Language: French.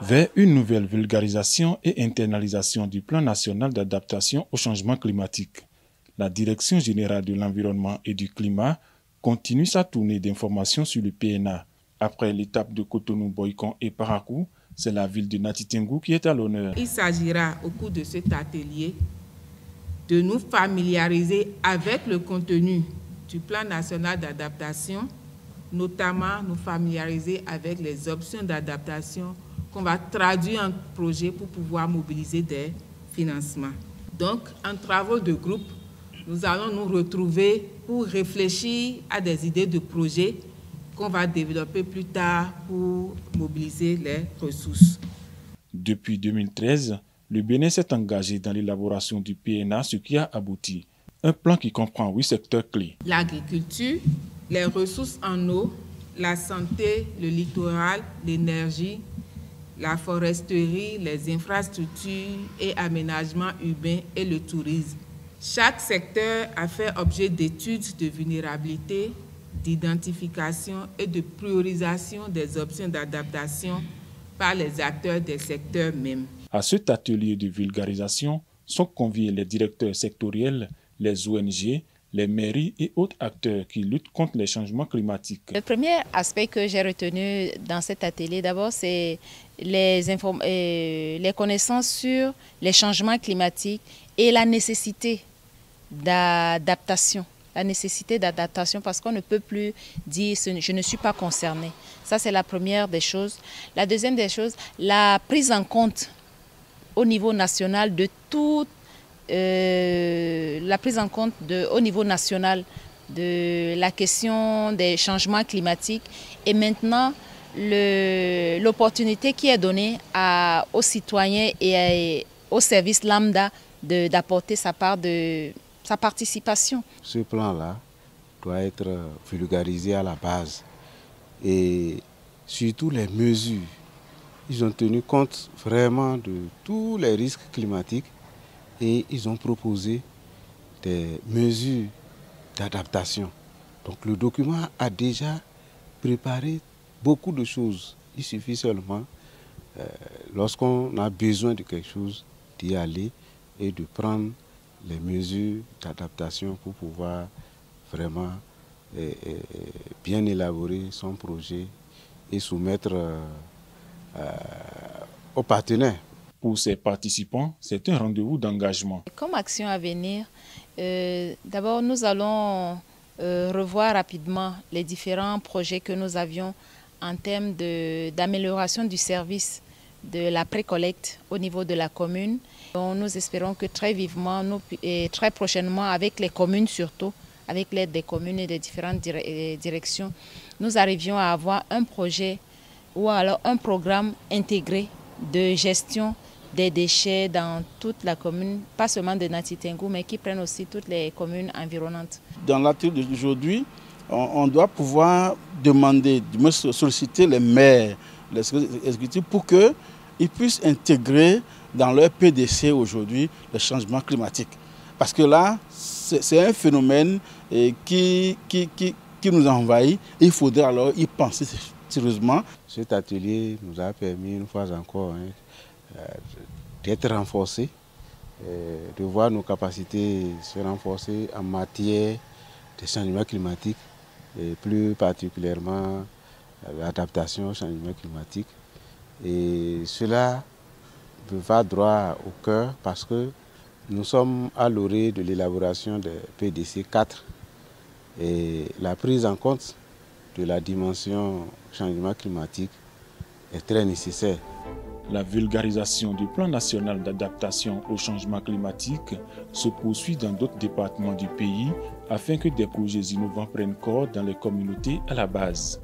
Vers une nouvelle vulgarisation et internalisation du plan national d'adaptation au changement climatique, la Direction générale de l'environnement et du climat continue sa tournée d'information sur le PNA. Après l'étape de Cotonou, Boycon et Parakou, c'est la ville de Nati Tengou qui est à l'honneur. Il s'agira au cours de cet atelier de nous familiariser avec le contenu du plan national d'adaptation, notamment nous familiariser avec les options d'adaptation qu'on va traduire en projet pour pouvoir mobiliser des financements. Donc, en travaux de groupe, nous allons nous retrouver pour réfléchir à des idées de projets qu'on va développer plus tard pour mobiliser les ressources. Depuis 2013, le Bénin s'est engagé dans l'élaboration du PNA, ce qui a abouti. Un plan qui comprend 8 secteurs clés. L'agriculture, les ressources en eau, la santé, le littoral, l'énergie, la foresterie, les infrastructures et aménagements urbains et le tourisme. Chaque secteur a fait objet d'études de vulnérabilité, d'identification et de priorisation des options d'adaptation par les acteurs des secteurs mêmes. À cet atelier de vulgarisation sont conviés les directeurs sectoriels, les ONG, les mairies et autres acteurs qui luttent contre les changements climatiques. Le premier aspect que j'ai retenu dans cet atelier, d'abord, c'est les connaissances sur les changements climatiques et la nécessité d'adaptation. La nécessité d'adaptation parce qu'on ne peut plus dire « je ne suis pas concerné ». Ça, c'est la première des choses. La deuxième des choses, la prise en compte au niveau national de toute au niveau national de la question des changements climatiques et maintenant l'opportunité qui est donnée aux citoyens et aux services lambda d'apporter sa participation. Ce plan-là doit être vulgarisé à la base et surtout les mesures. Ils ont tenu compte vraiment de tous les risques climatiques et ils ont proposé des mesures d'adaptation. Donc le document a déjà préparé beaucoup de choses. Il suffit seulement, lorsqu'on a besoin de quelque chose, d'y aller et de prendre les mesures d'adaptation pour pouvoir vraiment bien élaborer son projet et soumettre aux partenaires. Pour ces participants, c'est un rendez-vous d'engagement. Comme action à venir, d'abord nous allons revoir rapidement les différents projets que nous avions en termes d'amélioration du service de la précollecte au niveau de la commune. Donc, nous espérons que très vivement et très prochainement, avec les communes surtout, avec l'aide des communes et des différentes directions, nous arrivions à avoir un projet ou alors un programme intégré de gestion des déchets dans toute la commune, pas seulement de Nati Tengou, mais qui prennent aussi toutes les communes environnantes. Dans l'atelier d'aujourd'hui, on doit pouvoir demander, solliciter les maires, les exécutifs pour qu'ils puissent intégrer dans leur PDC aujourd'hui le changement climatique. Parce que là, c'est un phénomène qui nous envahit. Il faudrait alors y penser sérieusement. Cet atelier nous a permis une fois encore d'être renforcés, de voir nos capacités se renforcer en matière de changement climatique et plus particulièrement l'adaptation au changement climatique. Et cela va droit au cœur parce que nous sommes à l'orée de l'élaboration de PDC 4 et la prise en compte de la dimension changement climatique est très nécessaire. La vulgarisation du plan national d'adaptation au changement climatique se poursuit dans d'autres départements du pays afin que des projets innovants prennent corps dans les communautés à la base.